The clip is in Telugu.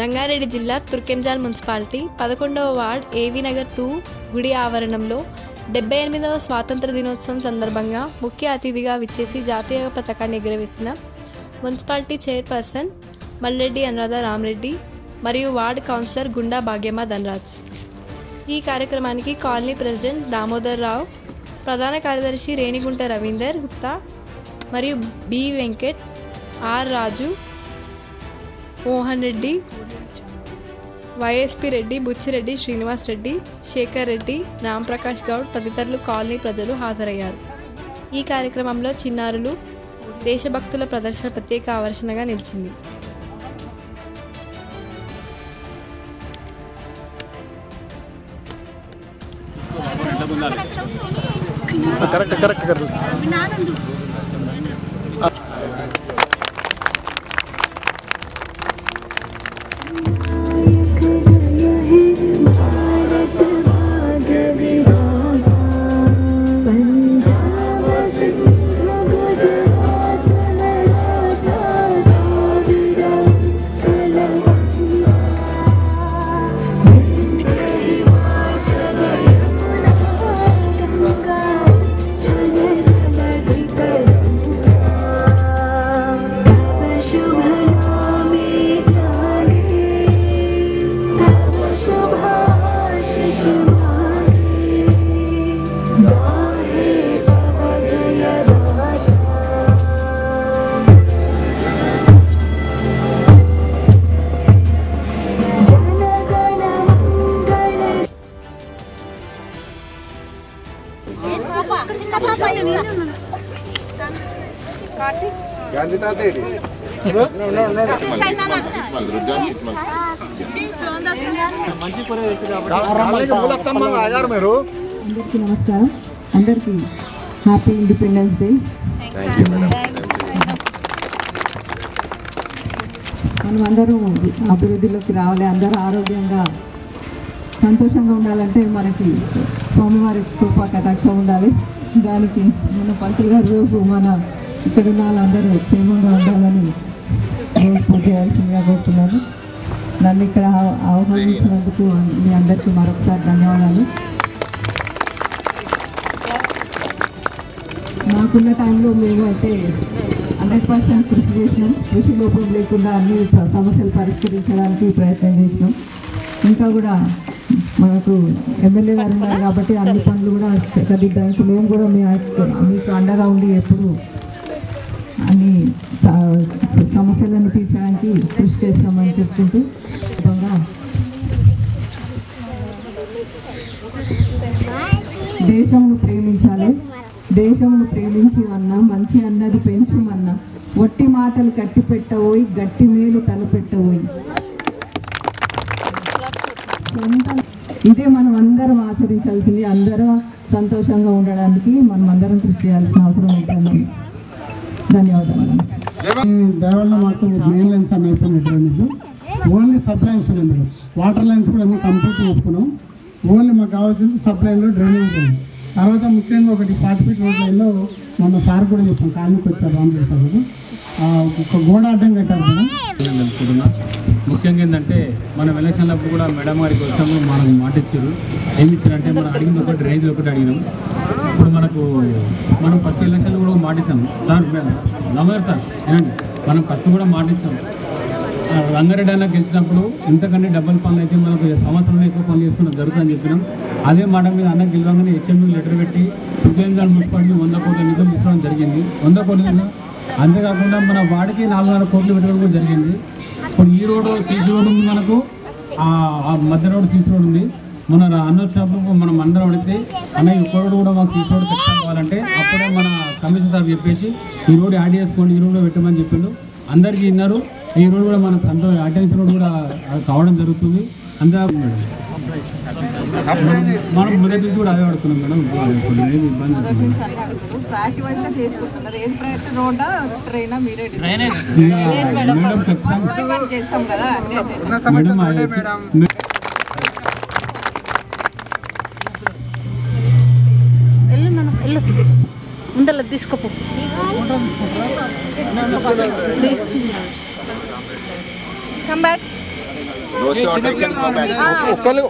రంగారెడ్డి జిల్లా తుర్కెంజాల్ మున్సిపాలిటీ 11వ వార్డ్ ఏవీ నగర్ 2 గుడి ఆవరణంలో 78వ స్వాతంత్ర దినోత్సవం సందర్భంగా ముఖ్య అతిథిగా విచ్చేసి జాతీయ పతాకాన్ని ఎగురవేసిన మున్సిపాలిటీ చైర్పర్సన్ మల్లెడ్డి అనురాధ రామరెడ్డి మరియు వార్డ్ కౌన్సిలర్ గుండా భాగ్యమ్మ ధనరాజ్. ఈ కార్యక్రమానికి కాలనీ ప్రెసిడెంట్ దామోదర్ రావు, ప్రధాన కార్యదర్శి రేణిగుంట రవీందర్ గుప్తా మరియు B Venkat, R Raju, Mohan Reddy, YSP Reddy, Buchireddy, Srinivas Reddy, Sekhar Reddy, Ramprakash Goud తదితరులు కాలనీ ప్రజలు హాజరయ్యారు. ఈ కార్యక్రమంలో చిన్నారులు దేశభక్తుల ప్రదర్శన ప్రత్యేక ఆకర్షణగా నిలిచింది. అందరికీ నమస్కారం. అందరికీ హ్యాపీ ఇండిపెండెన్స్ డే. మనం అందరూ అభివృద్ధిలోకి రావాలి, అందరూ ఆరోగ్యంగా సంతోషంగా ఉండాలంటే మనకి స్వామివారి కృపా కటాక్షం ఉండాలి. దానికి మన పంతులు గారు రోజు మన ఇక్కడ ఉన్న వాళ్ళందరూ క్షేమంగా ఉండాలని రోజు పూజ చేయాల్సిందిగా కోరుతున్నాను. నన్ను ఇక్కడ ఆహ్వానించినందుకు మీ అందరికీ మరొకసారి ధన్యవాదాలు. మాకున్న టైంలో మేము అయితే 100% కృషి చేసినాం. కృషి లోపం లేకుండా అన్ని సమస్యలు పరిష్కరించడానికి ప్రయత్నం చేసినాం. ఇంకా కూడా మనకు ఎమ్మెల్యే గారు ఉన్నారు కాబట్టి అన్ని పనులు కూడా చక్కదిద్దడానికి మేము కూడా మీకు అండగా ఉండి ఎప్పుడు అన్ని సమస్యలను తీర్చడానికి కృషి చేస్తామని చెప్పుకుంటూ దేశంను ప్రేమించాలి, దేశంను ప్రేమించి అన్నా, మంచి అన్నది పెంచుమన్నా, ఒట్టి మాటలు కట్టి పెట్టబోయి గట్టి మేలు తలపెట్టబోయి. ఇదే మనం అందరం ఆచరించాల్సింది. అందరూ సంతోషంగా ఉండడానికి మనం అందరం కృషి చేయాల్సిన అవసరం ఉంటుంది. ధన్యవాదాలు. దేవాళ్ళ మాకు మెయిన్ లైన్స్ అన్నీ అయిపోయినట్టు ఓన్లీ సబ్ లైన్స్ ఉన్నాయి. వాటర్ లైన్స్ కూడా అన్నీ కంప్లీట్ చేసుకున్నాం. ఓన్లీ మాకు కావాల్సింది సబ్ లైన్లో డ్రైనేజ్ ఉంది. తర్వాత ముఖ్యంగా ఒకటి 40 ఫీట్ రోడ్ లైన్లో మొన్న సార్ కూడా చెప్పాం, కార్మికు వచ్చారు రామరెడ్డి సార్ కూడా ఒక గోడ అడ్డం కట్టారు మేడం. తెలుసుకుంటున్నా. ముఖ్యంగా ఏంటంటే మనం ఎలక్షన్లప్పుడు కూడా మేడం గారికి వస్తాము, మనకు మాట ఇచ్చారు. ఏమి ఇచ్చారంటే మనం అడిగింది ఒకటి, రేంజ్ ఒకటి అడిగినాం. ఇప్పుడు మనం ఫస్ట్ ఎలక్షన్లో కూడా మాట ఇచ్చాం సార్. నమస్కారం సార్, ఏనండి మనం ఫస్ట్ కూడా మాట ఇచ్చాం. రంగారెడ్డి అన్న గెలిచినప్పుడు ఇంతకంటే డబ్బుల పనులు అయితే మనకు సంవత్సరంలో ఎక్కువ పనులు చేసుకుని జరుగుతుందని చెప్పినాం. అదే మాట మీద అన్న గెలవగానే హెచ్ఎండి లెటర్ పెట్టి తుర్కెంజాల్ మున్సిపాలిటీ 100 కోట్ల నిధులు తీసుకోవడం జరిగింది. 100 కోట్లు. అంతేకాకుండా మన వాడికి 400 కోట్లు పెట్టడం కూడా జరిగింది. ఇప్పుడు ఈ రోడ్డు సీసీ రోడ్డు ఉంది, మనకు మధ్య రోడ్డు సీసీ రోడ్డు ఉంది. మన అన్న వచ్చినప్పుడు మనం అందరం అడిగితే అన్న ఈ రోడ్డు కూడా మాకు సీసీ రోడ్డు ఖచ్చితంగా కావాలంటే అప్పుడే మన కమిషనర్ సార్ చెప్పేసి ఈ రోడ్డు యాడ్ చేసుకోండి, ఈ రోడ్డు పెట్టమని చెప్పిండు. అందరికీ విన్నారు. ఈ రోడ్డు కూడా మన అటెన్షన్ రోడ్డు కూడా కావడం జరుగుతుంది. అంతే మనం మొదటి నుంచి కూడా అదే పడుతున్నాం మేడం. ఇబ్బంది ముందర తీసుకోపో. Come back. ఒక్కళ్ళు